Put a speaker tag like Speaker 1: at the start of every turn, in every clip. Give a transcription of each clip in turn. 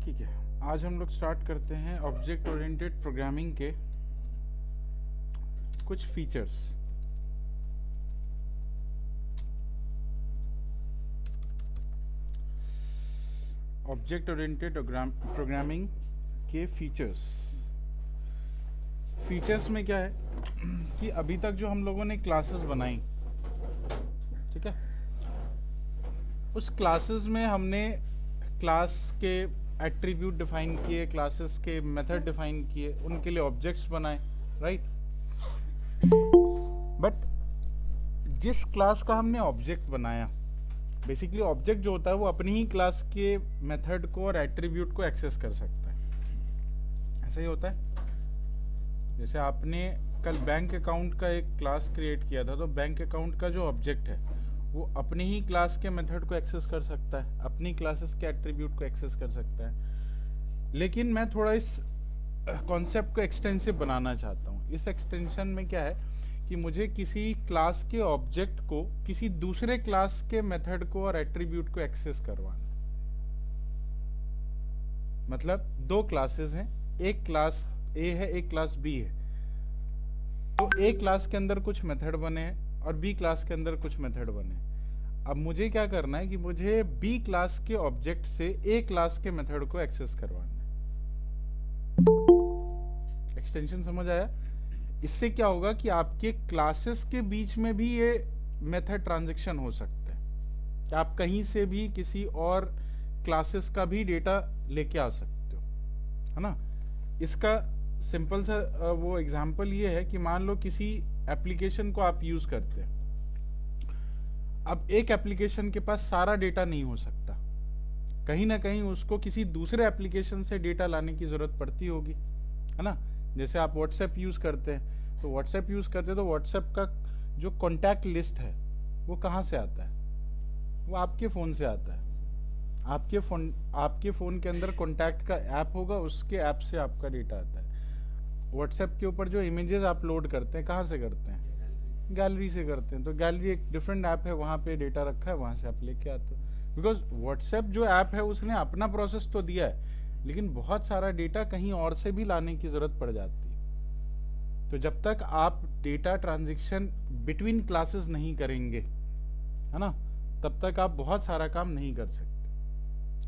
Speaker 1: ठीक है, आज हम लोग स्टार्ट करते हैं ऑब्जेक्ट ओरिएंटेड प्रोग्रामिंग के कुछ फीचर्स। ऑब्जेक्ट ओरिएंटेड प्रोग्रामिंग के फीचर्स में क्या है कि अभी तक जो हम लोगों ने क्लासेस बनाई, ठीक है, उस क्लासेस में हमने क्लास के एट्रीब्यूट डिफाइन किए, क्लासेस के मेथड डिफाइन किए, उनके लिए ऑब्जेक्ट्स बनाए, राइट। बट जिस क्लास का हमने ऑब्जेक्ट बनाया, बेसिकली ऑब्जेक्ट जो होता है वो अपनी ही क्लास के मेथड को और एट्रीब्यूट को एक्सेस कर सकता है। ऐसा ही होता है। जैसे आपने कल बैंक अकाउंट का एक क्लास क्रिएट किया था, तो बैंक अकाउंट का जो ऑब्जेक्ट है वो अपनी ही क्लास के मेथड को एक्सेस कर सकता है, अपनी क्लासेस के एट्रीब्यूट को एक्सेस कर सकता है। लेकिन मैं थोड़ा इस कॉन्सेप्ट को एक्सटेंसिव बनाना चाहता हूँ। इस एक्सटेंशन में क्या है कि मुझे किसी क्लास के ऑब्जेक्ट को किसी दूसरे क्लास के मेथड को और एट्रीब्यूट को एक्सेस करवाना। मतलब दो क्लासेस हैं, एक क्लास ए है, एक क्लास बी है। तो ए क्लास के अंदर कुछ मेथड बने हैं और बी क्लास के अंदर कुछ मेथड बने हैं। अब मुझे क्या करना है कि मुझे बी क्लास के ऑब्जेक्ट से ए क्लास के मेथड को एक्सेस करवाना है। एक्सटेंशन समझ आया? इससे क्या होगा कि आपके क्लासेस के बीच में भी ये मेथड ट्रांजैक्शन हो सकता है कि आप कहीं से भी किसी और क्लासेस का भी डेटा लेके आ सकते हो, है ना। इसका सिंपल सा वो एग्जांपल ये है कि मान लो किसी एप्लीकेशन को आप यूज करते हैं। अब एक एप्लीकेशन के पास सारा डेटा नहीं हो सकता, कहीं ना कहीं उसको किसी दूसरे एप्लीकेशन से डेटा लाने की जरूरत पड़ती होगी, है ना। जैसे आप व्हाट्सएप यूज करते हैं, तो व्हाट्सएप यूज करते हैं तो व्हाट्सएप का जो कॉन्टैक्ट लिस्ट है वो कहाँ से आता है? वो आपके फ़ोन से आता है। आपके फ़ोन के अंदर कॉन्टैक्ट का ऐप होगा, उसके ऐप से आपका डेटा आता है। व्हाट्सएप के ऊपर जो इमेजेस आप लोड करते हैं, कहाँ से करते हैं? गैलरी से करते हैं। तो गैलरी एक डिफरेंट ऐप है, वहाँ पे डेटा रखा है, वहाँ से आप लेके आते हो। बिकॉज व्हाट्सएप जो ऐप है उसने अपना प्रोसेस तो दिया है, लेकिन बहुत सारा डेटा कहीं और से भी लाने की ज़रूरत पड़ जाती है। तो जब तक आप डेटा ट्रांजेक्शन बिटवीन क्लासेस नहीं करेंगे, है ना, तब तक आप बहुत सारा काम नहीं कर सकते।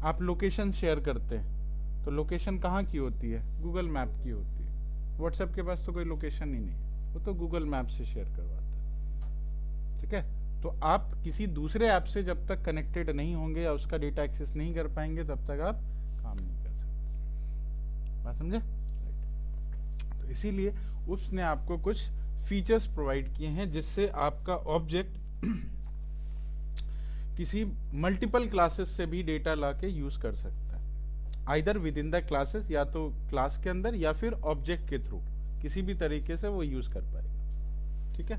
Speaker 1: आप लोकेशन शेयर करते हैं, तो लोकेशन कहाँ की होती है? गूगल मैप की होती है। व्हाट्सएप के पास तो कोई लोकेशन ही नहीं है, वो तो गूगल मैप से शेयर करवाता है, ठीक है। तो आप किसी दूसरे ऐप से जब तक कनेक्टेड नहीं होंगे या उसका डेटा एक्सेस नहीं कर पाएंगे, तब तक आप काम नहीं कर सकते। बात समझे? तो इसीलिए उसने आपको कुछ फीचर्स प्रोवाइड किए हैं जिससे आपका ऑब्जेक्ट किसी मल्टीपल क्लासेस से भी डेटा ला के यूज कर सकता है, either with in the classes, या तो क्लास के अंदर या फिर ऑब्जेक्ट के थ्रू, किसी भी तरीके से वो यूज कर पाएगा, ठीक है।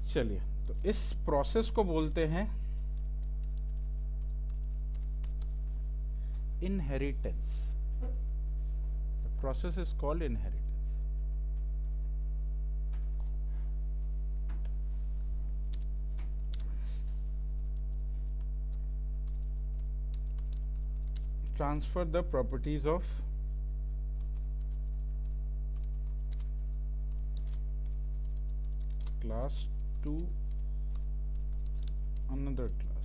Speaker 1: चलिए, तो इस प्रोसेस को बोलते हैं inheritance. The process is called inheritance. Transfer the properties of class to another class.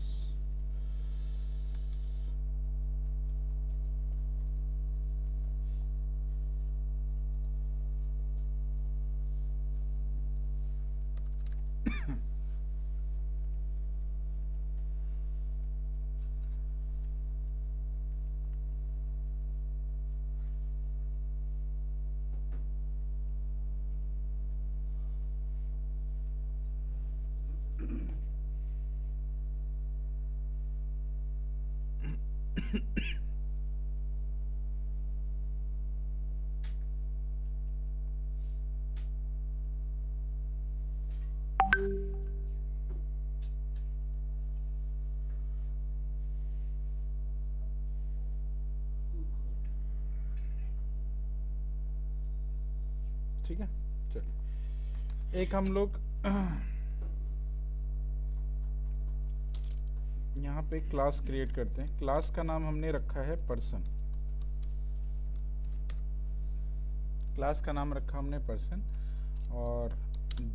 Speaker 1: ठीक है, चलिए एक हम लोग यहाँ पे क्लास क्रिएट करते हैं। क्लास का नाम हमने रखा है पर्सन। क्लास का नाम रखा हमने पर्सन, और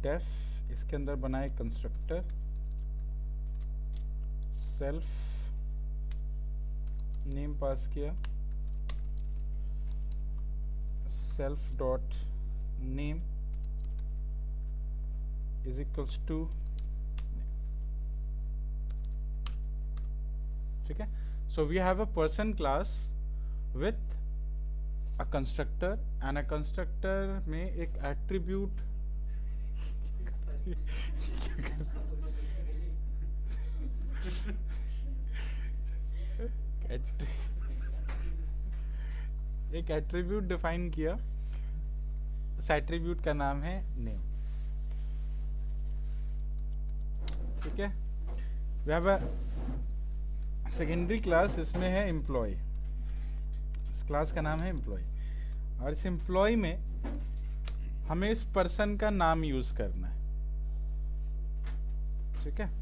Speaker 1: डेफ इसके अंदर बनाए कंस्ट्रक्टर, सेल्फ नेम पास किया, self dot name is equals to, ठीक है। So we have a person class with a constructor, and a constructor में एक एट्रीब्यूट एक एट्रीब्यूट डिफाइन किया, उस एट्रीब्यूट का नाम है नेम, ठीक है। We have a secondary class, इसमें है एम्प्लॉय, इस क्लास का नाम है एम्प्लॉय, और इस एम्प्लॉय में हमें इस पर्सन का नाम यूज करना है, ठीक है।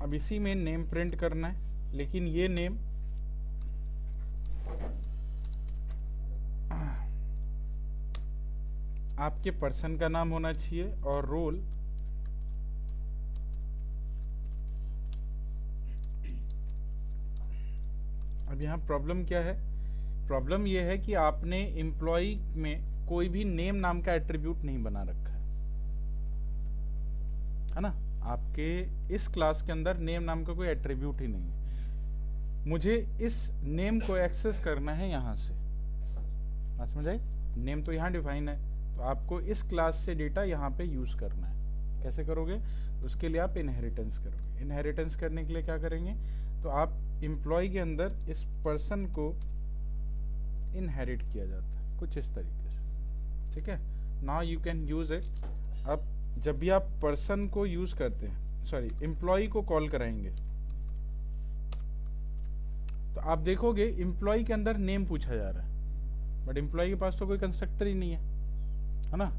Speaker 1: अब इसी में नेम प्रिंट करना है, लेकिन ये नेम आपके पर्सन का नाम होना चाहिए, और रोल अब यहाँ प्रॉब्लम क्या है, प्रॉब्लम ये है कि आपने एम्प्लॉय में कोई भी नेम नाम का एट्रीब्यूट नहीं बना रखा है ना। आपके इस क्लास के अंदर नेम नाम का कोई एट्रीब्यूट ही नहीं है। मुझे इस नेम को एक्सेस करना है यहाँ से, बात समझ आई। नेम तो यहाँ डिफाइन है, तो आपको इस क्लास से डेटा यहाँ पे यूज करना है। कैसे करोगे? उसके लिए आप इनहेरिटेंस करोगे। इनहेरिटेंस करने के लिए क्या करेंगे, तो आप एम्प्लॉय के अंदर इस पर्सन को इनहेरिट किया जाता है कुछ इस तरीके से, ठीक है। Now you can use it. अब जब भी आप पर्सन को यूज करते हैं, सॉरी एम्प्लॉय को कॉल कराएंगे, तो आप देखोगे एम्प्लॉय के अंदर नेम पूछा जा रहा है, बट एम्प्लॉय के पास तो कोई कंस्ट्रक्टर ही नहीं है ना,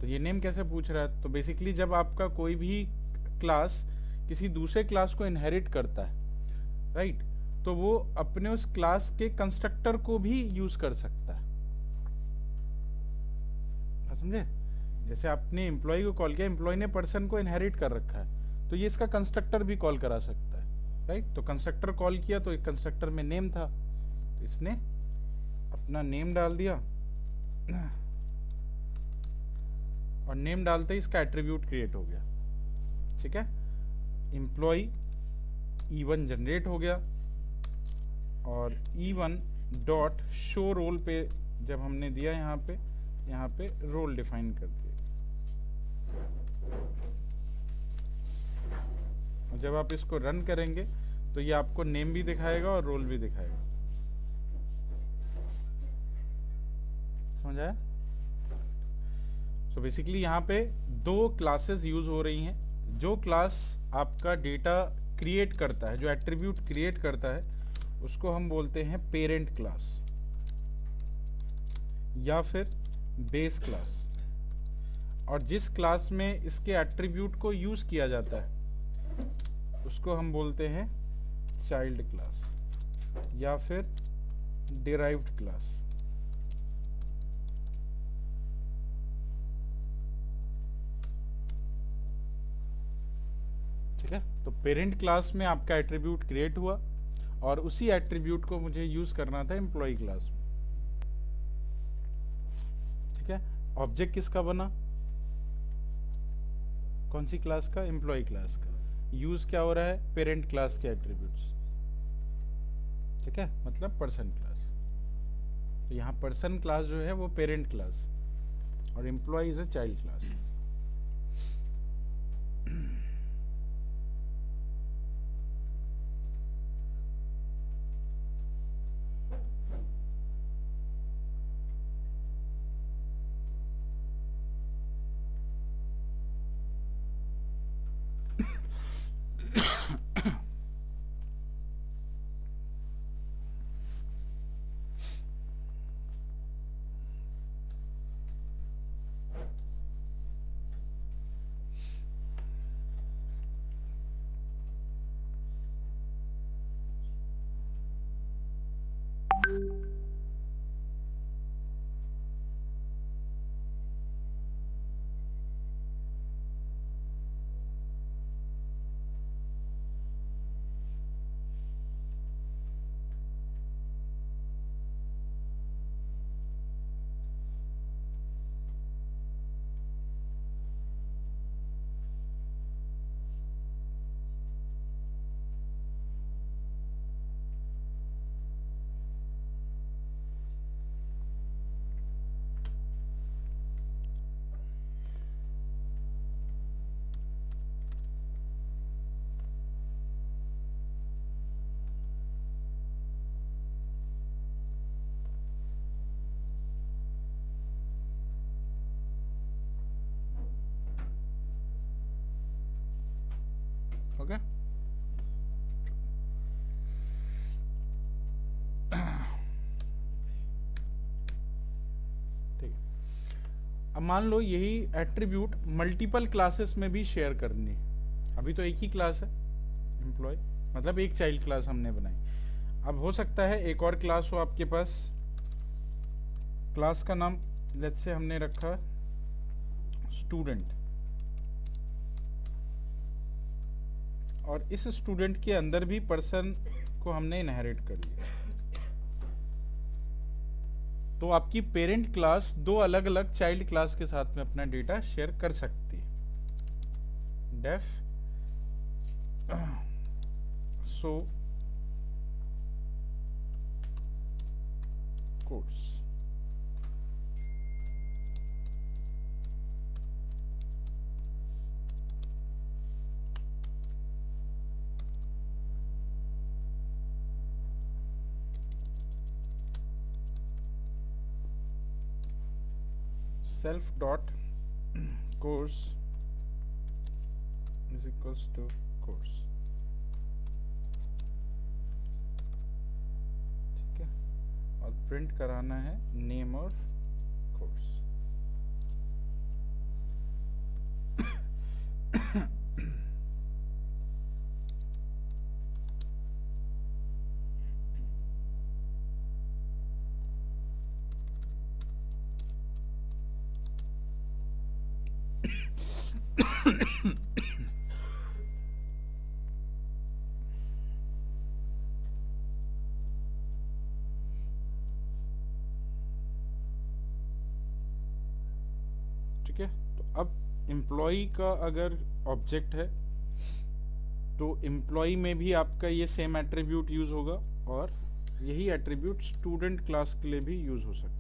Speaker 1: तो ये नेम कैसे पूछ रहा है। तो बेसिकली जब आपका कोई भी क्लास किसी दूसरे क्लास को इनहेरिट करता है, राइट, तो वो अपने उस क्लास के कंस्ट्रक्टर को भी यूज कर सकता है, समझे। जैसे आपने एम्प्लॉय को कॉल किया, एम्प्लॉय ने पर्सन को इनहेरिट कर रखा है, तो ये इसका कंस्ट्रक्टर भी कॉल करा सकता है, राइट। तो कंस्ट्रक्टर कॉल किया, तो एक कंस्ट्रक्टर में नेम था, तो इसने अपना नेम डाल दिया, और नेम डालते ही इसका एट्रीब्यूट क्रिएट हो गया, ठीक है। एम्प्लॉय E1 जनरेट हो गया, और E1 डॉट शो रोल पे जब हमने दिया, यहाँ पे रोल डिफाइन कर दिया, और जब आप इसको रन करेंगे तो ये आपको नेम भी दिखाएगा और रोल भी दिखाएगा, समझ आया। सो बेसिकली यहाँ पे दो क्लासेस यूज हो रही हैं। जो क्लास आपका डेटा क्रिएट करता है, जो एट्रीब्यूट क्रिएट करता है, उसको हम बोलते हैं पेरेंट क्लास या फिर बेस क्लास, और जिस क्लास में इसके एट्रीब्यूट को यूज किया जाता है उसको हम बोलते हैं चाइल्ड क्लास या फिर डिराइव्ड क्लास, ठीक है। तो पेरेंट क्लास में आपका एट्रीब्यूट क्रिएट हुआ, और उसी एट्रीब्यूट को मुझे यूज करना था एम्प्लॉय क्लास में, ठीक है। ऑब्जेक्ट किसका बना? कौन सी क्लास का? एम्प्लॉय क्लास का। यूज क्या हो रहा है? पेरेंट क्लास के एट्रीब्यूट्स। ठीक है, मतलब पर्सन क्लास। तो यहाँ पर्सन क्लास जो है वो पेरेंट क्लास, और employ is a child class. Okay. ठीक है, अब मान लो यही एट्रीब्यूट मल्टीपल क्लासेस में भी शेयर करनी है। अभी तो एक ही क्लास है एम्प्लॉय, मतलब एक चाइल्ड क्लास हमने बनाई। अब हो सकता है एक और क्लास हो आपके पास। क्लास का नाम लेट्स से हमने रखा स्टूडेंट, और इस स्टूडेंट के अंदर भी पर्सन को हमने इनहेरिट कर लिया। तो आपकी पेरेंट क्लास दो अलग अलग चाइल्ड क्लास के साथ में अपना डेटा शेयर कर सकती है। Def so course. Self dot course is equals to course. ठीक है, और प्रिंट कराना है नेम ऑफ कोर्स। ठीक है, तो अब एम्प्लॉय का अगर ऑब्जेक्ट है तो एम्प्लॉय में भी आपका ये सेम एट्रीब्यूट यूज होगा, और यही एट्रीब्यूट स्टूडेंट क्लास के लिए भी यूज हो सकता है।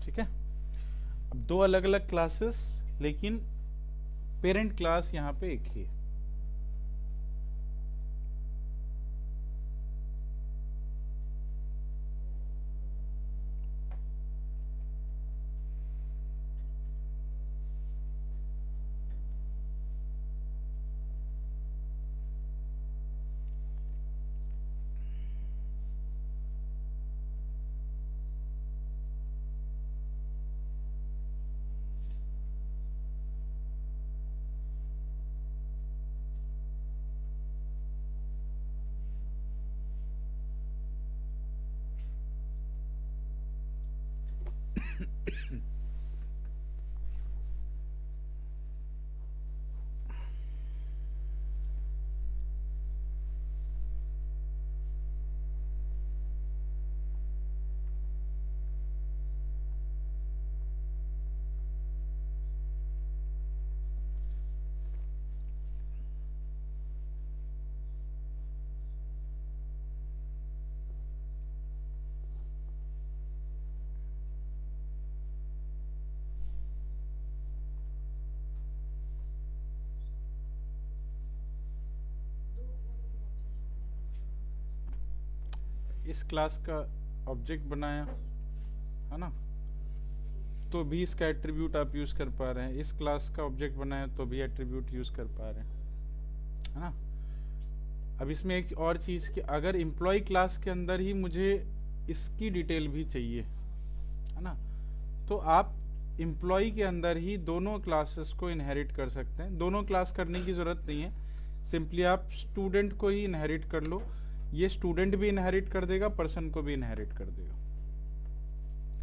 Speaker 1: ठीक है, अब दो अलग अलग क्लासेस, लेकिन पेरेंट क्लास यहाँ पे एक ही है। इस क्लास का ऑब्जेक्ट बनाया, है ना, तो भी इसका एट्रीब्यूट आप यूज़ कर पा रहे हैं। इस क्लास का ऑब्जेक्ट बनाया तो भी एट्रीब्यूट यूज़ कर पा रहे हैं, है ना। अब इसमें एक और चीज़ कि अगर एम्प्लॉय क्लास के अंदर ही मुझे इसकी डिटेल भी चाहिए, है ना, तो आप एम्प्लॉय के अंदर ही दोनों क्लासेस को इनहेरिट कर सकते हैं। दोनों क्लास करने की ज़रूरत नहीं है, सिंपली आप स्टूडेंट को ही इनहेरिट कर लो। ये स्टूडेंट भी इनहेरिट कर देगा, पर्सन को भी इनहेरिट कर देगा,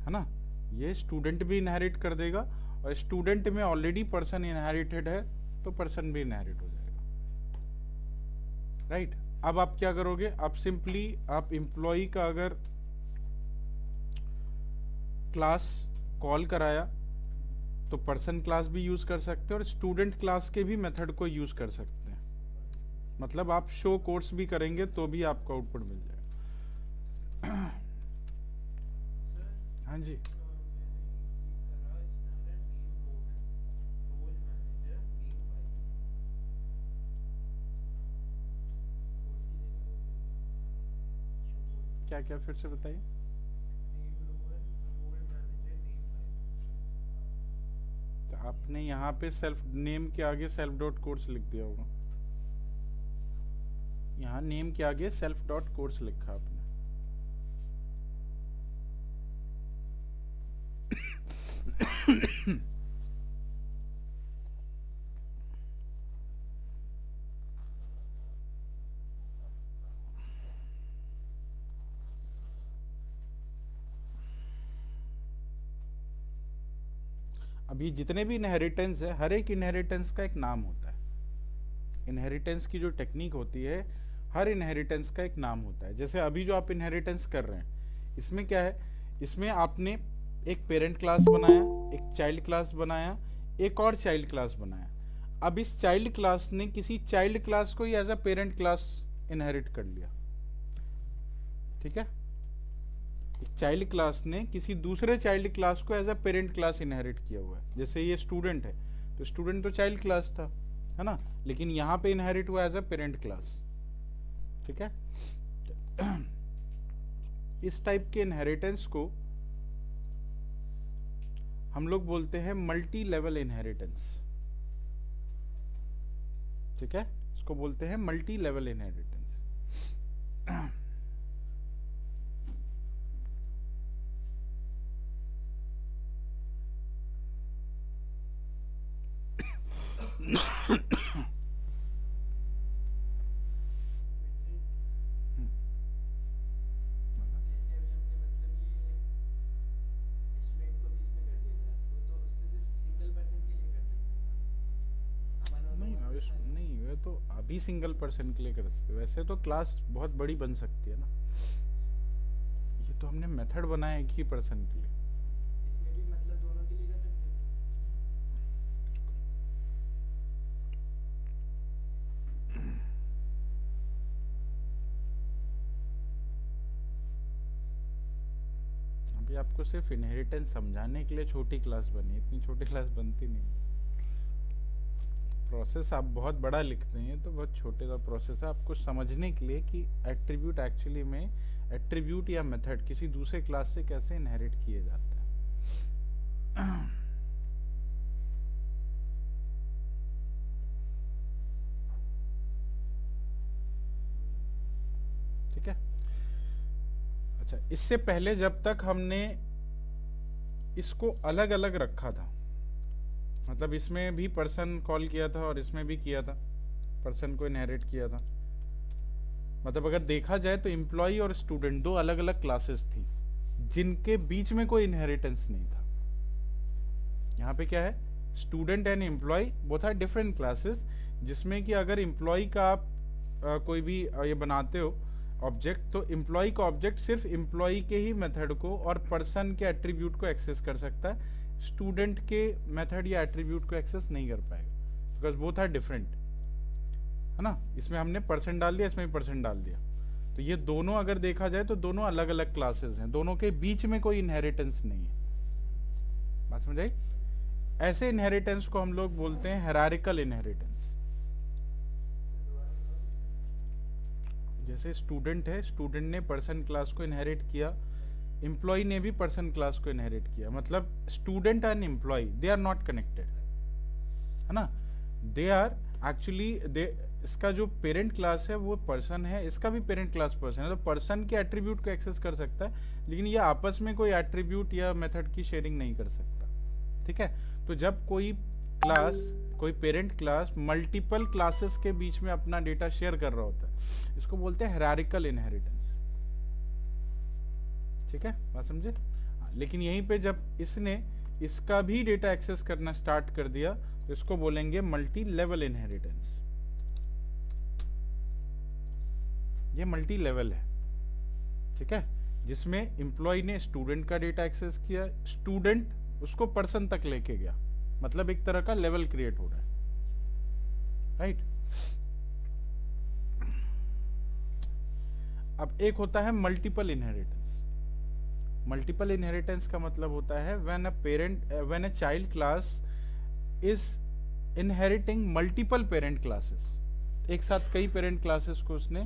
Speaker 1: है ना। ये स्टूडेंट भी इनहेरिट कर देगा, और स्टूडेंट में ऑलरेडी पर्सन इनहेरिटेड है तो पर्सन भी इनहेरिट हो जाएगा, राइट। अब आप क्या करोगे, आप सिंपली आप एम्प्लॉय का अगर क्लास कॉल कराया तो पर्सन क्लास भी यूज कर सकते हैं, और स्टूडेंट क्लास के भी मेथड को यूज कर सकते हैं। मतलब आप शो कोर्स भी करेंगे तो भी आपको आउटपुट मिल जाएगा। हाँ जी, क्या क्या फिर से बताइए। तो आपने यहाँ पे सेल्फ नेम के आगे सेल्फ डॉट कोर्स लिख दिया होगा। यहाँ नेम के आगे सेल्फ डॉट कोर्स लिखा आपने। अभी जितने भी इनहेरिटेंस है, हर एक इनहेरिटेंस का एक नाम होता है। इनहेरिटेंस की जो टेक्निक होती है, हर इनहेरिटेंस का एक नाम होता है। जैसे अभी जो आप इनहेरिटेंस कर रहे हैं, इसमें क्या है, इसमें आपने एक पेरेंट क्लास बनाया, एक चाइल्ड क्लास बनाया, एक और चाइल्ड क्लास बनाया। अब इस चाइल्ड क्लास ने किसी चाइल्ड क्लास को ही as a parent class inherit कर लिया, ठीक है। चाइल्ड क्लास ने किसी दूसरे चाइल्ड क्लास को as a parent class inherit किया हुआ है। जैसे ये स्टूडेंट है, तो स्टूडेंट तो चाइल्ड क्लास था, है ना, लेकिन यहाँ पे इनहेरिट हुआ एज अ पेरेंट क्लास, ठीक है। इस टाइप के इनहेरिटेंस को हम लोग बोलते हैं मल्टी लेवल इनहेरिटेंस, ठीक है। इसको बोलते हैं मल्टी लेवल इनहेरिटेंस। तो अभी सिंगल पर्सन के लिए कर सकते हो, वैसे तो क्लास बहुत बड़ी बन सकती है ना। ये तो हमने मेथड बनाया एक ही पर्सन के लिए।
Speaker 2: इसमें भी मतलब दोनों के लिए कर सकते हैं।
Speaker 1: अभी आपको सिर्फ इनहेरिटेंस समझाने के लिए छोटी क्लास बनी, इतनी छोटी क्लास बनती नहीं। प्रोसेस आप बहुत बड़ा लिखते हैं तो बहुत छोटे सा प्रोसेस है आपको समझने के लिए कि एट्रीब्यूट एक्चुअली में एट्रीब्यूट या मेथड किसी दूसरे क्लास से कैसे इनहेरिट किए जाते हैं। ठीक है। अच्छा, इससे पहले जब तक हमने इसको अलग अलग रखा था, मतलब इसमें भी पर्सन कॉल किया था और इसमें भी किया था, पर्सन को इनहेरिट किया था, मतलब अगर देखा जाए तो एम्प्लॉय और स्टूडेंट दो अलग अलग क्लासेस थी जिनके बीच में कोई इनहेरिटेंस नहीं था। यहाँ पे क्या है, student and employ both are different classes, जिसमें कि अगर एम्प्लॉय का आप कोई भी ये बनाते हो ऑब्जेक्ट, तो एम्प्लॉय का ऑब्जेक्ट सिर्फ एम्प्लॉय के ही मेथड को और पर्सन के एट्रीब्यूट को एक्सेस कर सकता है, स्टूडेंट के मेथड या एट्रीब्यूट को एक्सेस नहीं कर पाएगा, बिकॉज बोथ आर डिफरेंट, है ना। इसमें हमने पर्सन डाल दिया, इसमें भी पर्सन डाल दिया, तो ये दोनों अगर देखा जाए तो दोनों अलग अलग क्लासेस हैं, दोनों के बीच में कोई इनहेरिटेंस नहीं है। बात समझ आई? ऐसे इनहेरिटेंस को हम लोग बोलते हैं हायरार्किकल इनहेरिटेंस। जैसे स्टूडेंट है, स्टूडेंट ने पर्सन क्लास को इनहेरिट किया, एम्प्लॉय ने भी पर्सन क्लास को इनहेरिट किया, मतलब student and employ they are not connected, है ना। दे आर एक्चुअली दे, इसका जो पेरेंट क्लास है वो पर्सन है, इसका भी पेरेंट क्लास पर्सन है, तो पर्सन के एट्रीब्यूट को एक्सेस कर सकता है, लेकिन ये आपस में कोई एट्रीब्यूट या मेथड की शेयरिंग नहीं कर सकता, ठीक है। तो जब कोई क्लास, कोई पेरेंट क्लास मल्टीपल क्लासेस के बीच में अपना डेटा शेयर कर रहा होता है, इसको बोलते हैं हायरार्किकल इनहेरिटेंस, ठीक है, बात समझे। लेकिन यहीं पे जब इसने इसका भी डेटा एक्सेस करना स्टार्ट कर दिया तो इसको बोलेंगे मल्टी लेवल इनहेरिटेंस। ये मल्टी लेवल है, ठीक है, जिसमें एम्प्लॉय ने स्टूडेंट का डेटा एक्सेस किया, स्टूडेंट उसको पर्सन तक लेके गया, मतलब एक तरह का लेवल क्रिएट हो रहा है, राइट। अब एक होता है मल्टीपल इनहेरिटेंस। मल्टीपल इनहेरिटेंस का मतलब होता है when a child class is inheriting multiple parent classes, एक साथ कई पेरेंट क्लासेस को उसने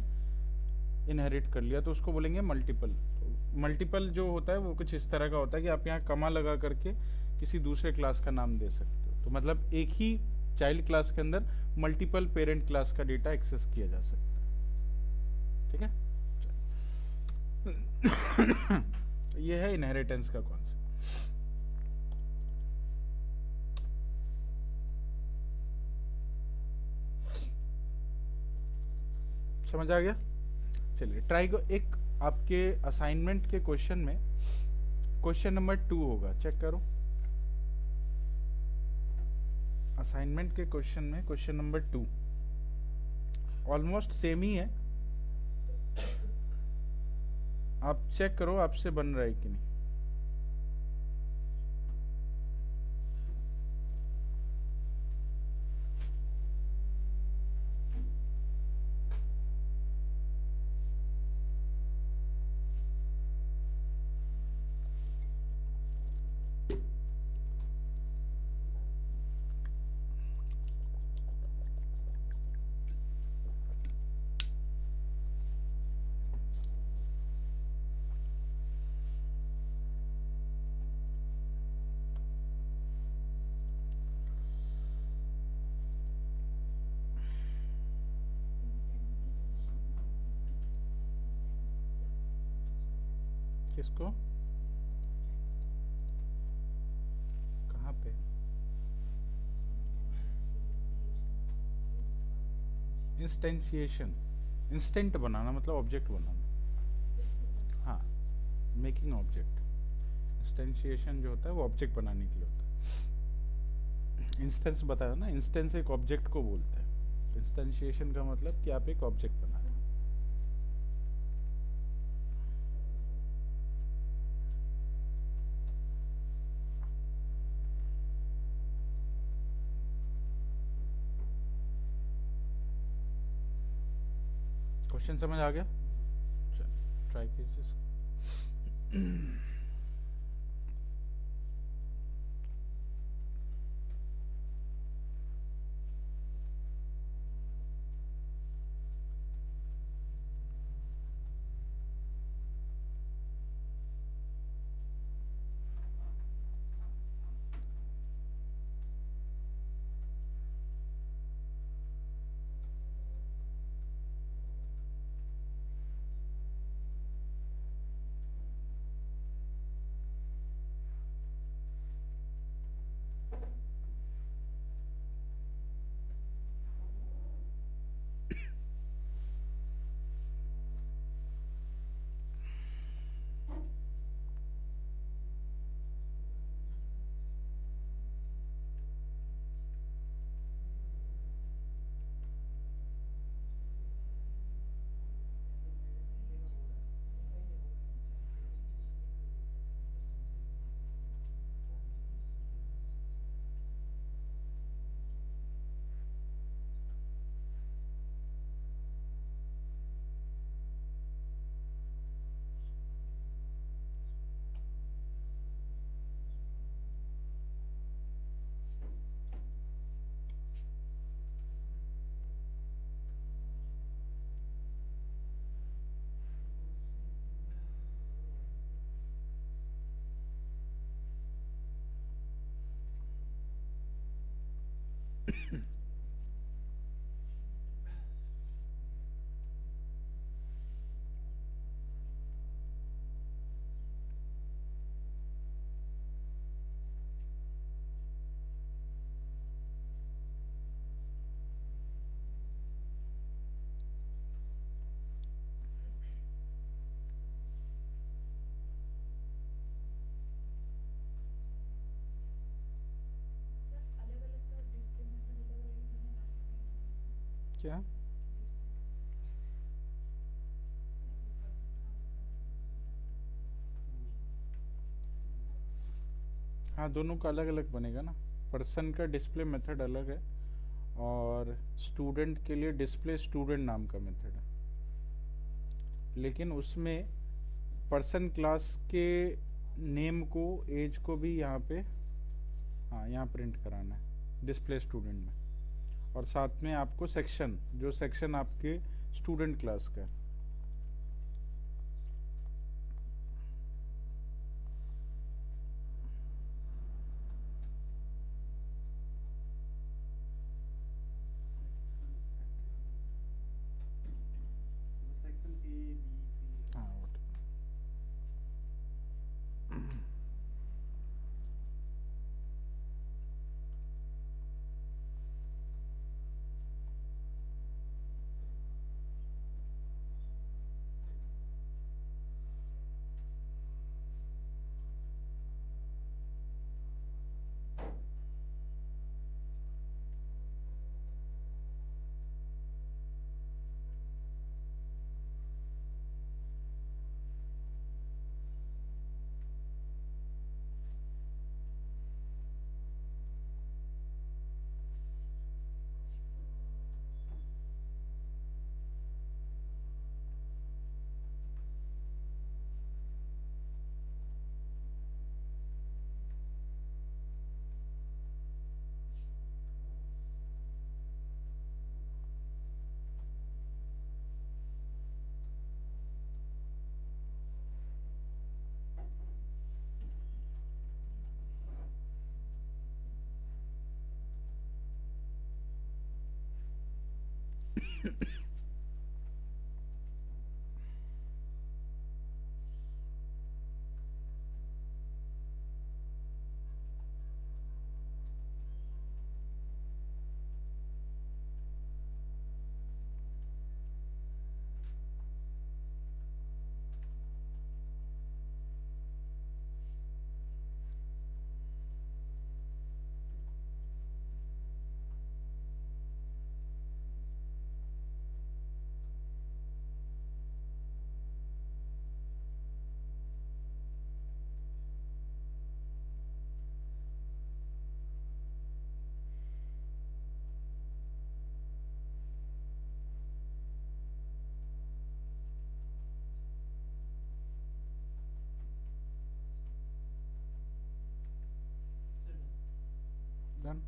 Speaker 1: इनहेरिट कर लिया, तो उसको बोलेंगे मल्टीपल। मल्टीपल जो होता है वो कुछ इस तरह का होता है कि आप यहाँ कमा लगा करके किसी दूसरे क्लास का नाम दे सकते हो, तो मतलब एक ही चाइल्ड क्लास के अंदर मल्टीपल पेरेंट क्लास का डेटा एक्सेस किया जा सकता है, ठीक है। ये है इनहेरिटेंस का कॉन्सेप्ट। समझ आ गया। चलिए ट्राई को, एक आपके असाइनमेंट के क्वेश्चन में क्वेश्चन नंबर 2 होगा, चेक करो। असाइनमेंट के क्वेश्चन में क्वेश्चन नंबर 2 ऑलमोस्ट सेम ही है, आप चेक करो आपसे बन रहा है कि नहीं। किसको, कहाँ पे? इंस्टेंशिएशन, इंस्टेंट बनाना मतलब ऑब्जेक्ट बनाना, हाँ, मेकिंग ऑब्जेक्ट। इंस्टेंशिएशन जो होता है वो ऑब्जेक्ट बनाने के लिए होता है। इंस्टेंस बताया ना, इंस्टेंस एक ऑब्जेक्ट को बोलते हैं, इंस्टेंशिएशन का मतलब कि आप एक ऑब्जेक्ट बना रहे हैं। क्वेश्चन समझ आ गया? ट्राई कीजिए। क्या? हाँ, दोनों का अलग अलग बनेगा ना। पर्सन का डिस्प्ले मेथड अलग है और स्टूडेंट के लिए डिस्प्ले स्टूडेंट नाम का मेथड है, लेकिन उसमें पर्सन क्लास के नेम को, एज को भी यहाँ पे, हाँ, यहाँ प्रिंट कराना है डिस्प्ले स्टूडेंट में। और साथ में आपको सेक्शन, जो सेक्शन आपके स्टूडेंट क्लास का है।
Speaker 3: Section A B C.
Speaker 1: हाँ, डन।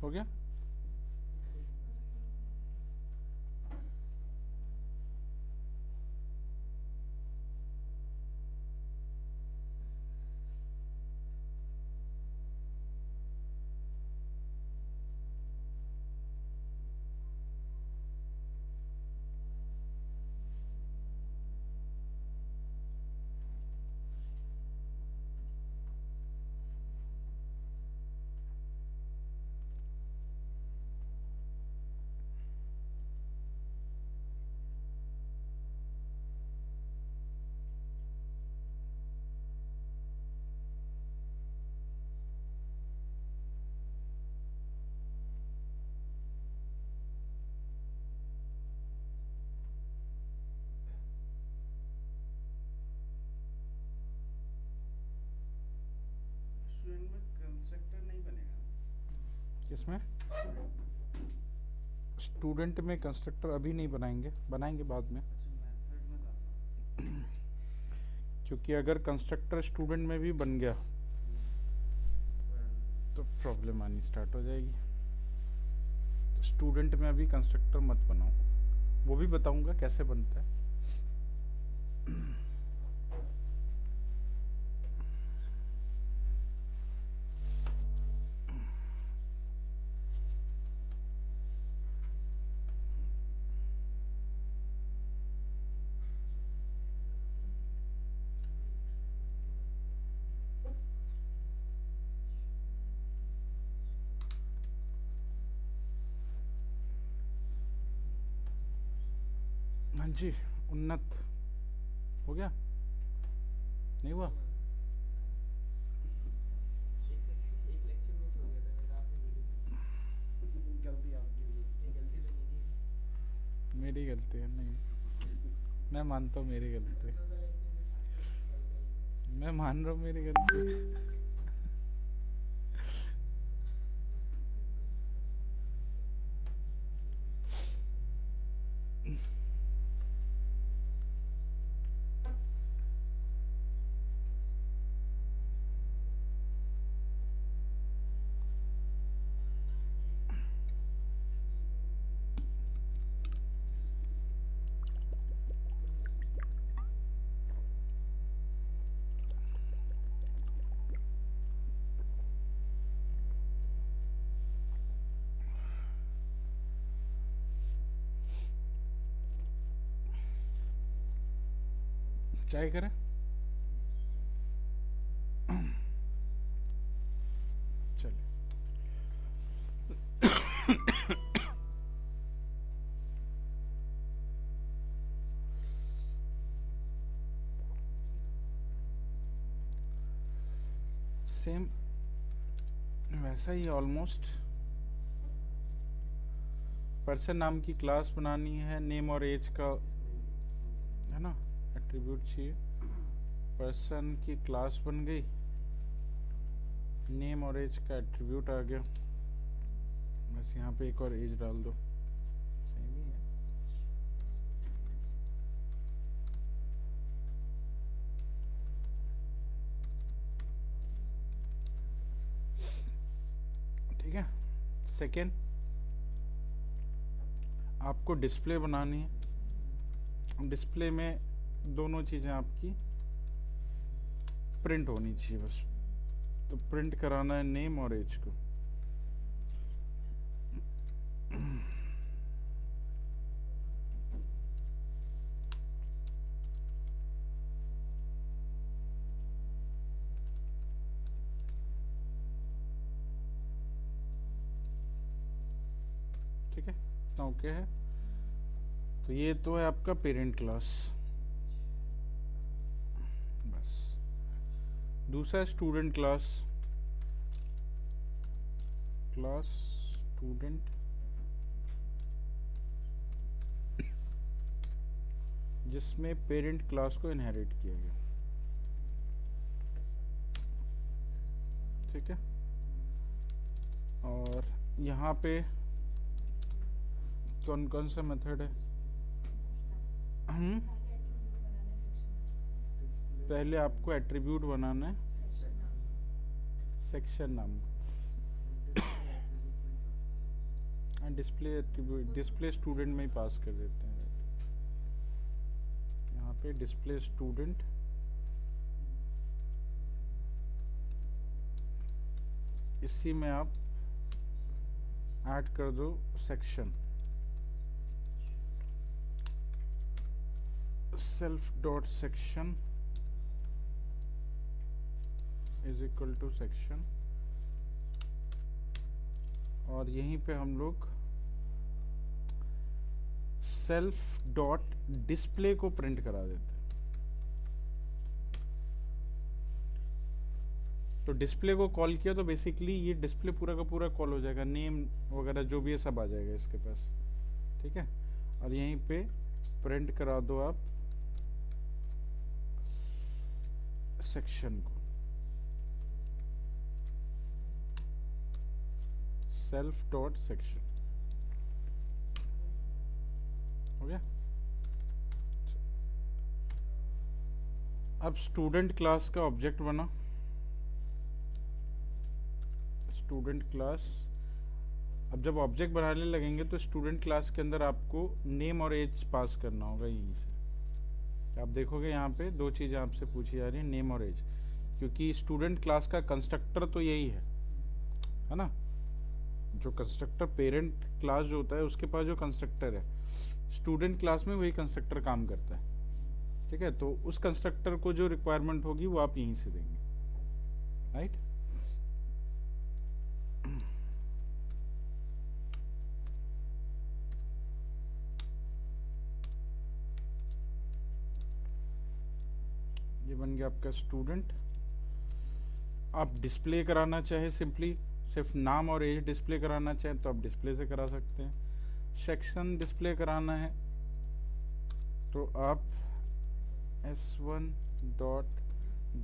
Speaker 1: हो गया?
Speaker 3: स्टूडेंट में कंस्ट्रक्टर नहीं बनेगा ना?
Speaker 1: इसमें स्टूडेंट में कंस्ट्रक्टर अभी नहीं बनाएंगे, बनाएंगे बाद में,
Speaker 3: अच्छा मेथड में डालना।
Speaker 1: क्योंकि अगर कंस्ट्रक्टर स्टूडेंट में भी बन गया तो प्रॉब्लम आनी स्टार्ट हो जाएगी। तो स्टूडेंट में अभी कंस्ट्रक्टर मत बनाओ, वो भी बताऊंगा कैसे बनता है। हाँ जी, उन्नत हो गया, नहीं हुआ?
Speaker 2: एक लेक्चर मिस हो गया था मेरा, आपने वीडियो
Speaker 3: गलती आपकी हुई।
Speaker 2: ये गलती तो नहीं थी।
Speaker 1: मेरी गलती है, नहीं मैं मानता हूँ मेरी गलती है,
Speaker 2: दूसरों का लेक्चर मिस कर दिया।
Speaker 1: मैं मान रहा हूँ मेरी गलती है। चाय करें? चलिए, सेम वैसा ही ऑलमोस्ट। पर्सन नाम की क्लास बनानी है, नेम और एज का है ना एट्रीब्यूट चाहिए। पर्सन की क्लास बन गई, नेम और एज का एट्रीब्यूट आ गया, बस यहाँ पे एक और एज डाल दो, सही नहीं है? ठीक है। सेकेंड, आपको डिस्प्ले बनानी है। डिस्प्ले में दोनों चीज़ें आपकी प्रिंट होनी चाहिए बस। तो प्रिंट कराना है नेम और एज को। ठीक है, इतना ओके है। तो ये तो है आपका पेरेंट क्लास। बस दूसरा स्टूडेंट क्लास, क्लास स्टूडेंट, जिसमें पेरेंट क्लास को इनहेरिट किया गया। ठीक है, और यहाँ पे कौन कौन सा मेथड है? पहले आपको एट्रीब्यूट बनाना है सेक्शन नाम का, डिस्प्ले एट्रीब्यूट डिस्प्ले स्टूडेंट में ही पास कर देते हैं। यहाँ पे डिस्प्ले स्टूडेंट, इसी में आप ऐड कर दो section, self dot section is equal to section, और यहीं पे हम लोग सेल्फ डॉट डिस्प्ले को प्रिंट करा देते हैं। तो डिस्प्ले को कॉल किया तो बेसिकली ये डिस्प्ले पूरा का पूरा कॉल हो जाएगा, नेम वगैरह जो भी है सब आ जाएगा इसके पास। ठीक है, और यहीं पे प्रिंट करा दो आप सेक्शन को। Self dot section. हो गया। अब स्टूडेंट क्लास का ऑब्जेक्ट बना। स्टूडेंट क्लास, अब जब ऑब्जेक्ट बनाने लगेंगे तो स्टूडेंट क्लास के अंदर आपको नेम और एज पास करना होगा यहीं से। आप देखोगे यहाँ पे दो चीज़ें आपसे पूछी जा रही हैं, नेम और एज, क्योंकि स्टूडेंट क्लास का कंस्ट्रक्टर तो यही है ना। जो कंस्ट्रक्टर पेरेंट क्लास जो होता है उसके पास जो कंस्ट्रक्टर है, स्टूडेंट क्लास में वही कंस्ट्रक्टर काम करता है। ठीक है, तो उस कंस्ट्रक्टर को जो रिक्वायरमेंट होगी वो आप यहीं से देंगे, राइट। ये बन गया आपका स्टूडेंट। आप डिस्प्ले कराना चाहे सिंपली सिर्फ नाम और एज डिस्प्ले कराना चाहें तो आप डिस्प्ले से करा सकते हैं। सेक्शन डिस्प्ले कराना है तो आप s1 डॉट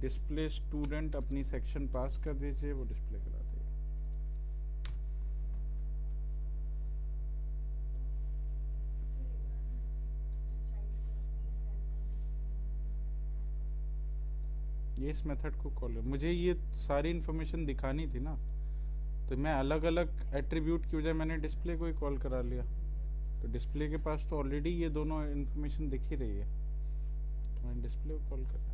Speaker 1: डिस्प्ले स्टूडेंट अपनी सेक्शन पास कर दीजिए, वो डिस्प्ले करा देगा। ये इस मेथड को कॉल, मुझे ये सारी इन्फॉर्मेशन दिखानी थी ना, तो मैं अलग अलग एट्रीब्यूट की वजह मैंने डिस्प्ले को ही कॉल करा लिया। तो डिस्प्ले के पास तो ऑलरेडी ये दोनों इन्फॉर्मेशन दिख ही रही है, तो मैंने डिस्प्ले को कॉल करा।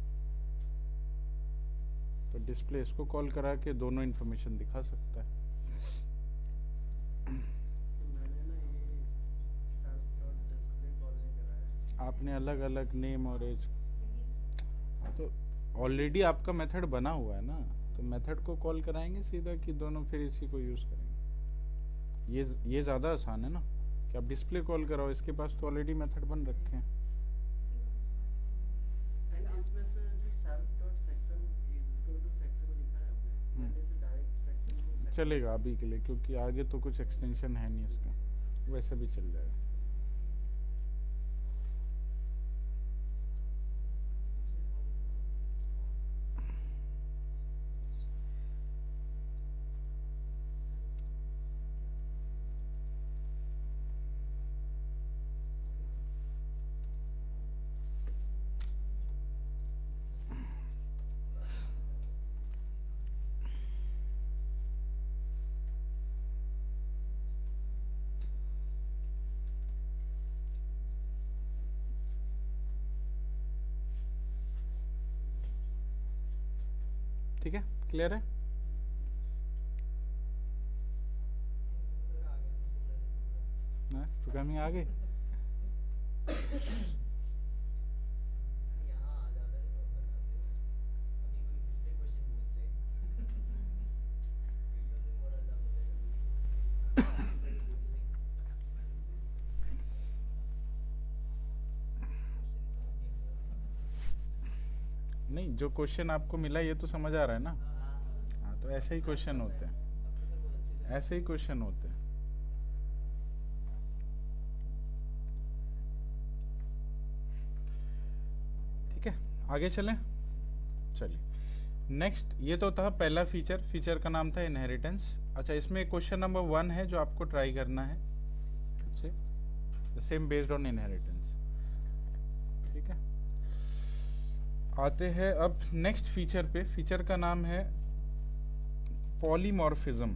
Speaker 1: तो डिस्प्ले इसको कॉल करा के दोनों इन्फॉर्मेशन दिखा सकता है।
Speaker 3: मैंने ना ये सेल्फ डॉट डिस्प्ले कॉल नहीं करा है।
Speaker 1: आपने अलग अलग नेम और एज, तो ऑलरेडी आपका मेथड बना हुआ है ना, तो मेथड को कॉल कराएंगे सीधा कि दोनों फिर इसी को यूज़ करेंगे। ये ज़्यादा आसान है ना कि आप डिस्प्ले कॉल कराओ, इसके पास तो ऑलरेडी मेथड बन रखे हैं।
Speaker 3: एंड इसमें से जो self dot section equal to section लिखा है आपने, मैंने इसे डायरेक्ट सेक्शन को section
Speaker 1: चलेगा अभी के लिए, क्योंकि आगे तो कुछ एक्सटेंशन है नहीं इसका, वैसे भी चल जाएगा। ठीक है, क्लियर है। प्रोग्रामिंग आ गई। नहीं, जो क्वेश्चन आपको मिला ये तो समझ आ रहा है ना। हाँ, तो ऐसे ही क्वेश्चन होते हैं, ऐसे ही क्वेश्चन होते हैं। ठीक है, आगे चलें। चलिए, नेक्स्ट ये तो था पहला फीचर, फीचर का नाम था इनहेरिटेंस। अच्छा, इसमें क्वेश्चन नंबर 1 है जो आपको ट्राई करना है, सेम बेस्ड ऑन इनहेरिटेंस। ठीक है, आते हैं अब नेक्स्ट फीचर पे। फीचर का नाम है पॉलीमॉर्फिज्म।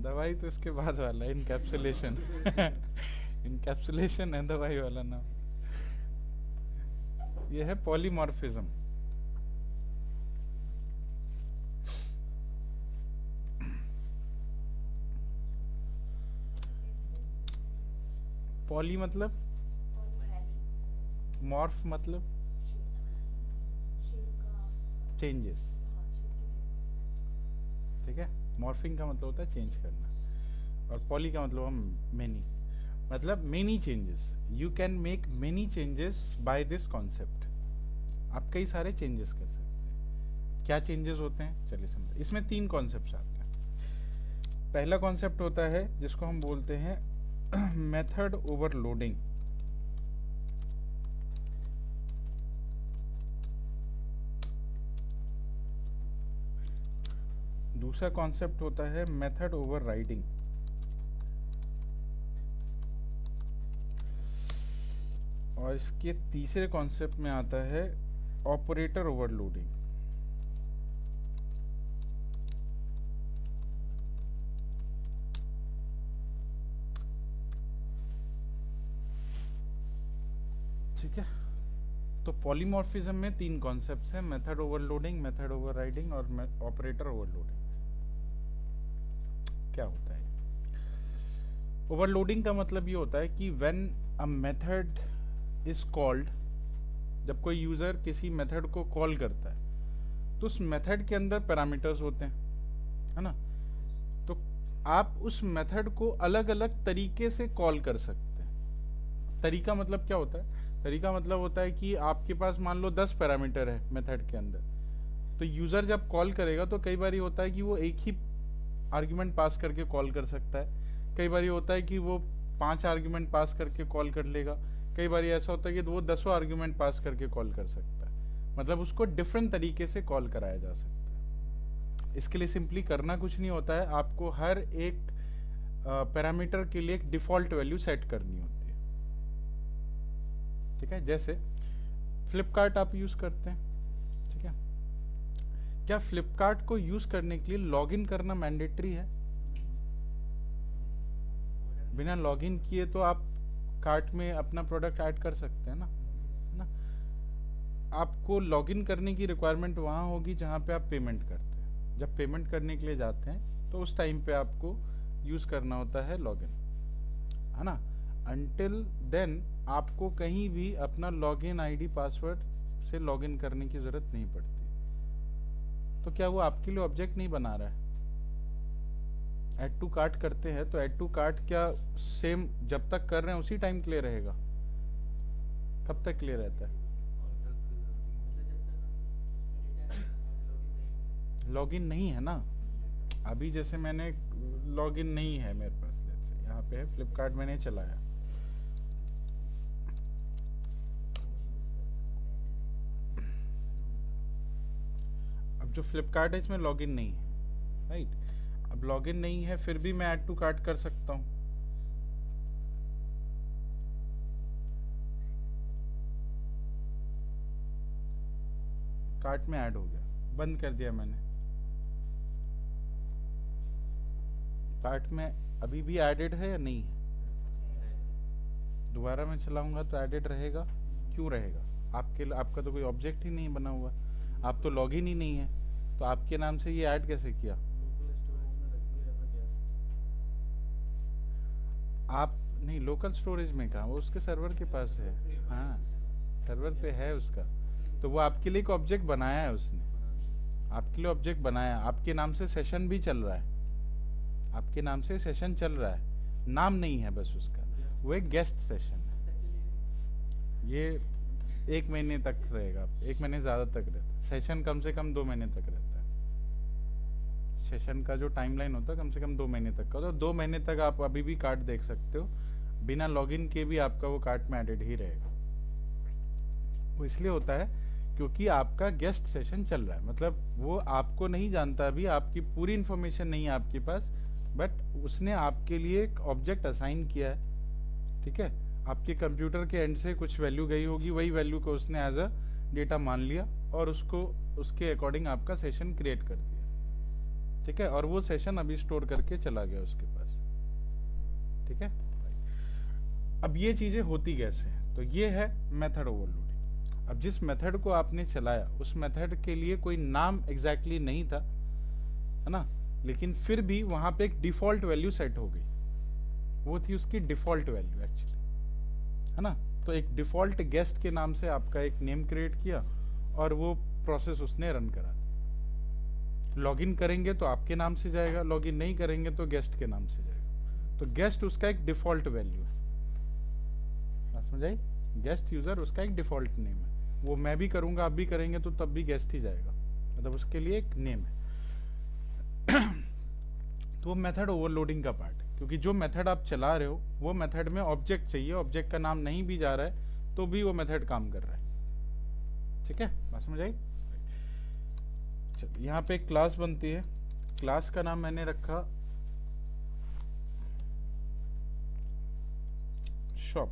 Speaker 1: दवाई तो इसके बाद वाला, इनकैप्सुलेशन। इनकैप्सुलेशन है दवाई वाला नाम। ये है पॉलीमॉर्फिज्म। पॉली मतलब, मॉर्फ मतलब चेंजेस। ठीक है, मॉर्फिंग का मतलब होता है चेंज करना, और पॉली का मतलब हम मेनी, मतलब many changes. You can make many changes by this concept. आप कई सारे चेंजेस कर सकते हैं। क्या चेंजेस होते हैं चलिए समझ। इसमें 3 कॉन्सेप्ट आते हैं। पहला कॉन्सेप्ट होता है जिसको हम बोलते हैं मेथड ओवरलोडिंग। दूसरा कॉन्सेप्ट होता है मेथड ओवरराइडिंग। और इसके तीसरे कॉन्सेप्ट में आता है ऑपरेटर ओवरलोडिंग। ठीक है, तो पॉलीमॉर्फिज्म में तीन कॉन्सेप्ट्स हैं, मेथड ओवरलोडिंग, मेथड ओवरराइडिंग और ऑपरेटर ओवरलोडिंग। क्या होता है ओवरलोडिंग? का मतलब ये होता है कि when a method is called, जब कोई यूजर किसी मेथड को कॉल करता है तो उस मेथड के अंदर पैरामीटर्स होते हैं, है ना। तो आप उस मेथड को अलग अलग तरीके से कॉल कर सकते हैं। तरीका मतलब क्या होता है? तरीका मतलब होता है कि आपके पास मान लो 10 पैरामीटर है मेथड के अंदर, तो यूज़र जब कॉल करेगा तो कई बार ये होता है कि वो एक ही आर्ग्यूमेंट पास करके कॉल कर सकता है, कई बार ये होता है कि वो 5 आर्ग्यूमेंट पास करके कॉल कर लेगा, कई बार ऐसा होता है कि वो 10 आर्ग्यूमेंट पास करके कॉल कर सकता है। मतलब उसको डिफरेंट तरीके से कॉल कराया जा सकता है। इसके लिए सिंपली करना कुछ नहीं होता है, आपको हर एक पैरामीटर के लिए एक डिफ़ॉल्ट वैल्यू सेट करनी होती है। ठीक है, जैसे फ्लिपकार्ट आप यूज़ करते हैं, ठीक है, क्या फ्लिपकार्ट को यूज़ करने के लिए लॉगिन करना मैंडेटरी है? बिना लॉगिन किए तो आप कार्ट में अपना प्रोडक्ट ऐड कर सकते हैं ना, है ना। आपको लॉगिन करने की रिक्वायरमेंट वहाँ होगी जहाँ पे आप पेमेंट करते हैं। जब पेमेंट करने के लिए जाते हैं तो उस टाइम पे आपको यूज़ करना होता है लॉगिन, है ना। अनटिल देन आपको कहीं भी अपना लॉगिन आईडी पासवर्ड से लॉगिन करने की ज़रूरत नहीं पड़ती। तो क्या वो आपके लिए ऑब्जेक्ट नहीं बना रहा है? ऐड टू कार्ट करते हैं तो ऐड टू कार्ट क्या सेम जब तक कर रहे हैं उसी टाइम के लिए रहेगा? कब तक के लिए रहता है? लॉगिन नहीं है ना। अभी जैसे मैंने लॉगिन नहीं है मेरे पास, लेट्स से यहाँ पे है फ्लिपकार्ट, मैंने चलाया, अब जो फ्लिपकार्ट है इसमें लॉगिन नहीं है, राइट। अब लॉगिन नहीं है फिर भी मैं ऐड टू कार्ट कर सकता हूँ। कार्ट में ऐड हो गया, बंद कर दिया मैंने। कार्ट में अभी भी एडेड है या नहीं है? दोबारा मैं चलाऊंगा तो एडेड रहेगा। क्यों रहेगा? आपका तो कोई ऑब्जेक्ट ही नहीं बना हुआ, आप तो लॉगिन ही नहीं है, तो आपके नाम से ये ऐड कैसे किया? आप नहीं, लोकल स्टोरेज में कहा, वो उसके सर्वर के पास है। हाँ, सर्वर पे है उसका, तो वो आपके लिए एक ऑब्जेक्ट बनाया है उसने, आपके लिए ऑब्जेक्ट बनाया, आपके नाम से सेशन भी चल रहा है, आपके नाम से सेशन चल रहा है, नाम नहीं है बस उसका, वो एक गेस्ट सेशन है। ये 1 महीने तक रहेगा, 1 महीने ज़्यादा तक रहता है, सेशन कम से कम 2 महीने तक रहता है। सेशन का जो टाइमलाइन होता है कम से कम 2 महीने तक का, तो 2 महीने तक आप अभी भी कार्ड देख सकते हो, बिना लॉगिन के भी आपका वो कार्ट में एडेड ही रहेगा। वो इसलिए होता है क्योंकि आपका गेस्ट सेशन चल रहा है, मतलब वो आपको नहीं जानता, अभी आपकी पूरी इन्फॉर्मेशन नहीं है आपके पास, बट उसने आपके लिए एक ऑब्जेक्ट असाइन किया है। ठीक है, आपके कंप्यूटर के एंड से कुछ वैल्यू गई होगी, वही वैल्यू को उसने एज अ डेटा मान लिया और उसको उसके अकॉर्डिंग आपका सेशन क्रिएट कर दिया। ठीक है, और वो सेशन अभी स्टोर करके चला गया उसके पास। ठीक है, अब ये चीज़ें होती कैसे हैं? तो ये है मेथड ओवरलोडिंग। अब जिस मेथड को आपने चलाया उस मेथड के लिए कोई नाम एग्जैक्टली नहीं था, है ना, लेकिन फिर भी वहाँ पे एक डिफ़ॉल्ट वैल्यू सेट हो गई, वो थी उसकी डिफ़ॉल्ट वैल्यू एक्चुअली, है ना। तो एक डिफ़ॉल्ट गेस्ट के नाम से आपका एक नेम क्रिएट किया और वो प्रोसेस उसने रन करा दिया। लॉगिन करेंगे तो आपके नाम से जाएगा, लॉगिन नहीं करेंगे तो गेस्ट के नाम से जाएगा। तो गेस्ट उसका एक डिफ़ॉल्ट वैल्यू है, बात समझ आई? गेस्ट यूज़र उसका एक डिफ़ॉल्ट नेम है, वो मैं भी करूँगा आप भी करेंगे तो तब भी गेस्ट ही जाएगा, मतलब उसके लिए एक नेम है। तो वो मेथड ओवरलोडिंग का पार्ट है, क्योंकि जो मेथड आप चला रहे हो वो मेथड में ऑब्जेक्ट चाहिए, ऑब्जेक्ट का नाम नहीं भी जा रहा है तो भी वो मेथड काम कर रहा है। ठीक है, बात समझ आई? चलिए, यहाँ पे एक क्लास बनती है, क्लास का नाम मैंने रखा shop,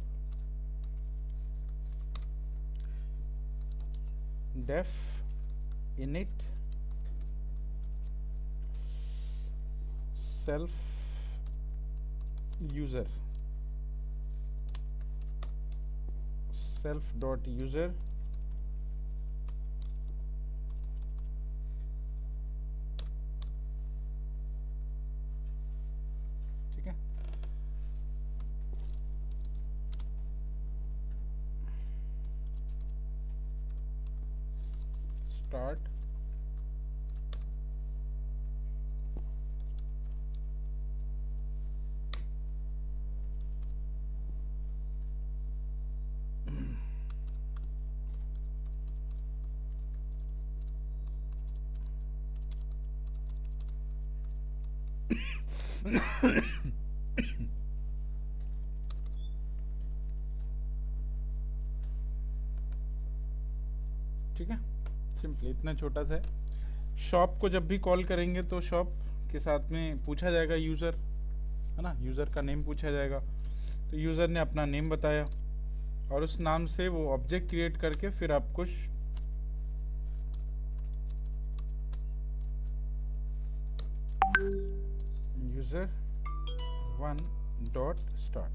Speaker 1: def init self user, self dot user ठीक है। स्टार्ट, ठीक है। सिंपली इतना छोटा सा है। शॉप को जब भी कॉल करेंगे तो शॉप के साथ में पूछा जाएगा यूज़र, है ना, यूज़र का नेम पूछा जाएगा। तो यूज़र ने अपना नेम बताया और उस नाम से वो ऑब्जेक्ट क्रिएट करके फिर आपको user one dot start,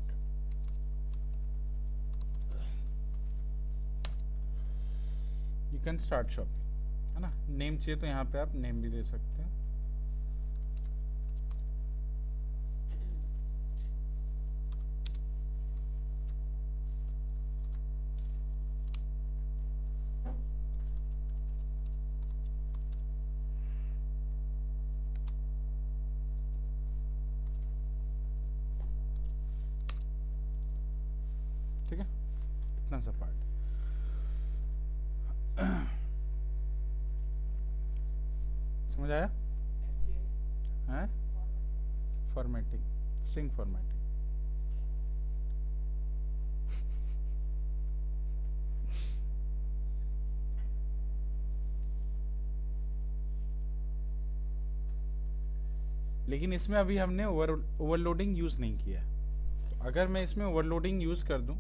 Speaker 1: you can start shopping, है ना। नेम चाहिए तो यहाँ पे आप नेम भी दे सकते हैं। ठीक है, इतना सा पार्ट। समझ आया? हैं? Formatting, string formatting. लेकिन इसमें अभी हमने ओवरलोडिंग यूज़ नहीं किया है। तो अगर मैं इसमें ओवरलोडिंग यूज़ कर दूं,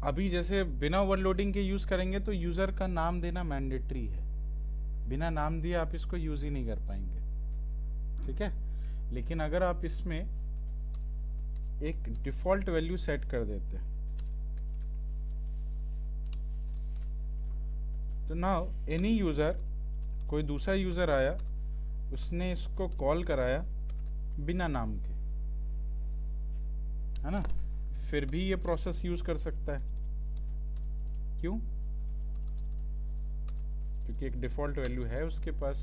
Speaker 1: अभी जैसे बिना ओवरलोडिंग के यूज़ करेंगे तो यूज़र का नाम देना मैंडेटरी है। बिना नाम दिए आप इसको यूज़ ही नहीं कर पाएंगे, ठीक है। लेकिन अगर आप इसमें एक डिफ़ॉल्ट वैल्यू सेट कर देते हैं तो नाउ एनी यूज़र, कोई दूसरा यूज़र आया, उसने इसको कॉल कराया बिना नाम के, है ना, फिर भी ये प्रोसेस यूज़ कर सकता है। क्यों? क्योंकि एक डिफ़ॉल्ट वैल्यू है उसके पास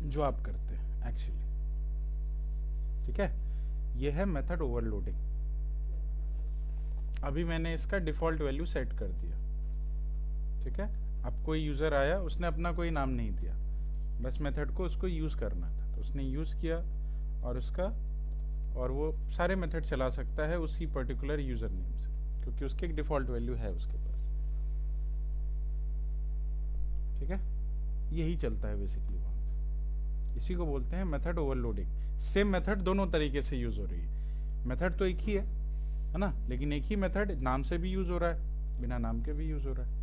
Speaker 1: जो आप करते हैं एक्चुअली, ठीक है। ये है मेथड ओवरलोडिंग। अभी मैंने इसका डिफ़ॉल्ट वैल्यू सेट कर दिया, ठीक है। अब कोई यूज़र आया, उसने अपना कोई नाम नहीं दिया, बस मेथड को उसको यूज़ करना था, तो उसने यूज़ किया और उसका, और वो सारे मेथड चला सकता है उसी पर्टिकुलर यूज़र नेम से, क्योंकि उसकी एक डिफ़ॉल्ट वैल्यू है उसके पास, ठीक है। यही चलता है बेसिकली वहाँ पे। इसी को बोलते हैं मेथड ओवरलोडिंग। सेम मेथड दोनों तरीके से यूज़ हो रही है। मेथड तो एक ही है ना, लेकिन एक ही मेथड नाम से भी यूज़ हो रहा है, बिना नाम के भी यूज़ हो रहा है।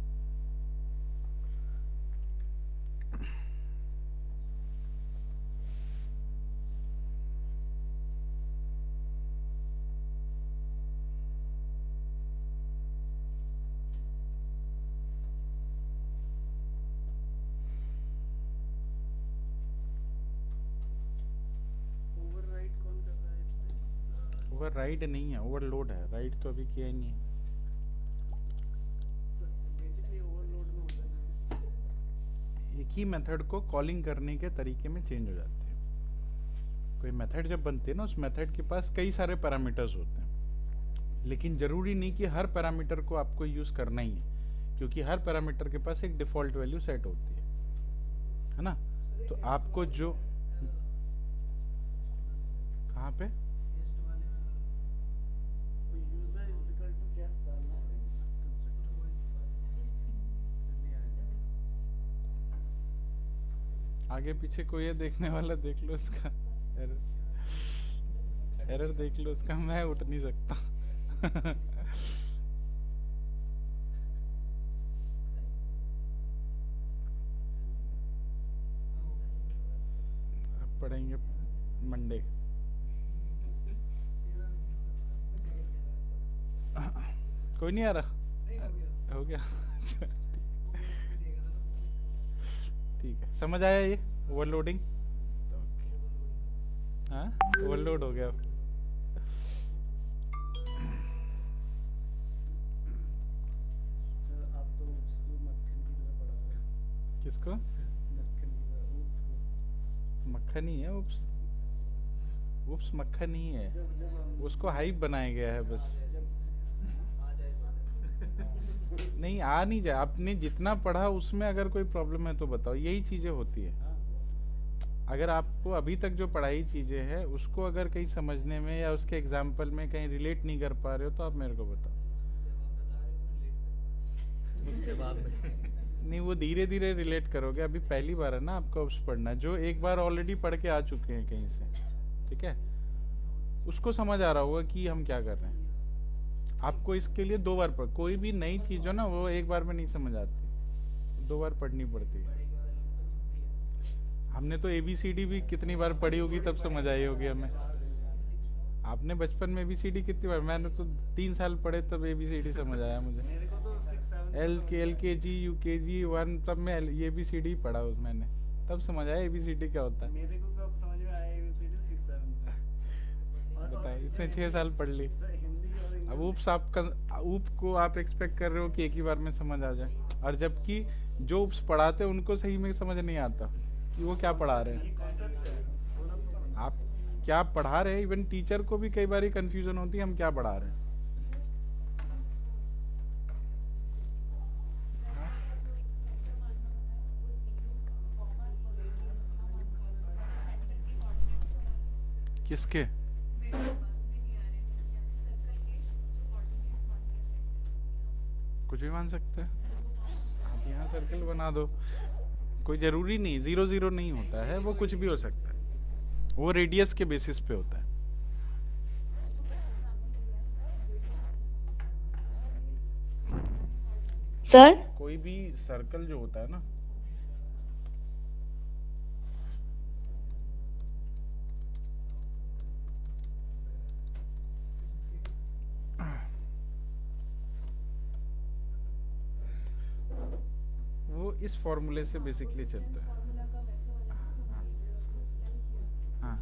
Speaker 3: ओवरराइड कौन कर रहा है इसमें?
Speaker 1: ओवर राइड नहीं है, ओवरलोड है। राइड तो अभी किया ही नहीं है।
Speaker 3: बेसिकली ओवरलोड में होता है।
Speaker 1: एक ही मेथड को कॉलिंग करने के तरीके में चेंज हो जाते हैं। कोई मेथड जब बनती है ना, उस मेथड के पास कई सारे पैरामीटर्स होते हैं, लेकिन ज़रूरी नहीं कि हर पैरामीटर को आपको यूज़ करना ही है, क्योंकि हर पैरामीटर के पास एक डिफ़ॉल्ट वैल्यू सेट होती है ना। तो आपको जो कहाँ पे
Speaker 3: वो user is equal to cash डालना पड़ेगा कंस्ट्रक्टर नहीं आएगा।
Speaker 1: आगे पीछे कोई है देखने वाला, देख लो उसका एरर, एरर देख लो उसका। मैं उठ नहीं सकता। अब पढ़ेंगे मंडे। कोई नहीं आ रहा? हो गया। ठीक है, समझ आया ये ओवरलोडिंग? हाँ, ओवरलोड हो गया।
Speaker 3: सर आप तो उसको मक्खन की तरह पढ़ा रहे हैं।
Speaker 1: किसको?
Speaker 3: मक्खन की तरह उसको।
Speaker 1: मक्खन ही है उप्स। उप्स मक्खन ही है,
Speaker 3: जब हम
Speaker 1: उसको हाइप बनाया गया है बस। नहीं आ नहीं जाए, आपने जितना पढ़ा उसमें अगर कोई प्रॉब्लम है तो बताओ। यही चीजें होती है।
Speaker 3: हाँ,
Speaker 1: अगर आपको अभी तक जो पढ़ाई चीजें हैं उसको अगर कहीं समझने में या उसके एग्जाम्पल में कहीं रिलेट नहीं कर पा रहे हो तो आप मेरे को बताओ।
Speaker 4: उसके बाद में
Speaker 1: नहीं, वो धीरे धीरे रिलेट करोगे। अभी पहली बार है ना आपको उप्स पढ़ना, जो एक बार ऑलरेडी पढ़ के आ चुके हैं कहीं से, ठीक है, उसको समझ आ रहा होगा कि हम क्या कर रहे हैं। आपको इसके लिए 2 बार पढ़, कोई भी नई चीज हो ना वो एक बार में नहीं समझ आती, 2 बार पढ़नी पड़ती है। हमने तो ABCD भी कितनी बार पढ़ी होगी तब समझ आई होगी हमें। आपने बचपन में ABCD कितनी बार, मैंने तो 3 साल पढ़े तब ABCD समझ आया मुझे।
Speaker 3: मेरे को तो 6-7
Speaker 1: LKG UKG 1 तब मैं ABCD पढ़ा मैंने, तब समझ आया ABCD क्या होता है।
Speaker 3: मेरे को कब समझ में आया ABCD 6-7
Speaker 1: बताओ, इतने 6 साल पढ़ ली।
Speaker 3: सर हिंदी और
Speaker 1: अब
Speaker 3: इंग्लिश
Speaker 1: उप्स आपका, ऊप को आप एक्सपेक्ट कर रहे हो कि एक ही बार में समझ आ जाए, और जबकि जो उप्स पढ़ाते हैं उनको सही में समझ नहीं आता कि वो क्या पढ़ा रहे
Speaker 3: ये
Speaker 1: हैं।
Speaker 3: कॉन्सेप्ट है थोड़ा बहुत।
Speaker 1: आप क्या पढ़ा रहे हैं, इवन टीचर को भी कई बार कंफ्यूजन होती है हम क्या पढ़ा रहे हैं। किसके? कुछ भी मान सकते हैं आप, यहाँ सर्कल बना दो, कोई जरूरी नहीं 0 0 नहीं होता है, वो कुछ भी हो सकता है, वो रेडियस के बेसिस पे होता है।
Speaker 5: सर
Speaker 1: कोई भी सर्कल जो होता है ना, वो इस फॉर्मूले से बेसिकली चलता है। हाँ,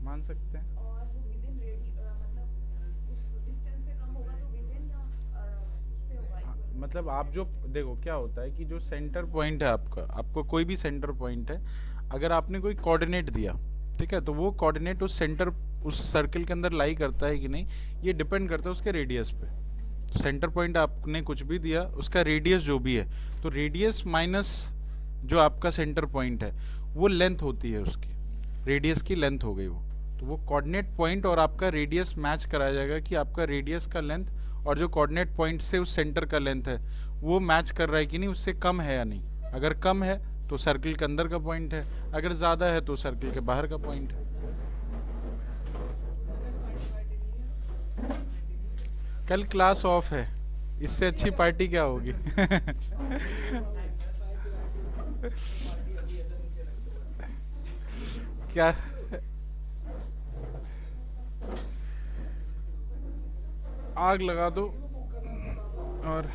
Speaker 1: मान सकते हैं। मतलब आप जो देखो क्या होता है कि जो सेंटर पॉइंट है आपका, आपको कोई भी सेंटर पॉइंट है, अगर आपने कोई कोऑर्डिनेट दिया, ठीक है, तो वो कोऑर्डिनेट उस सेंटर, उस सर्कल के अंदर लाई करता है कि नहीं, ये डिपेंड करता है उसके रेडियस पे। तो सेंटर पॉइंट आपने कुछ भी दिया, उसका रेडियस जो भी है, तो रेडियस माइनस जो आपका सेंटर पॉइंट है वो लेंथ होती है उसकी, रेडियस की लेंथ हो गई वो। तो वो कोऑर्डिनेट पॉइंट और आपका रेडियस मैच कराया जाएगा कि आपका रेडियस का लेंथ और जो कोऑर्डिनेट पॉइंट से उस सेंटर का लेंथ है वो मैच कर रहा है कि नहीं, उससे कम है या नहीं। अगर कम है तो सर्कल के अंदर का पॉइंट है, अगर ज़्यादा है तो सर्कल के बाहर का पॉइंट है। कल क्लास ऑफ है, इससे अच्छी पार्टी क्या होगी। क्या आग लगा दो और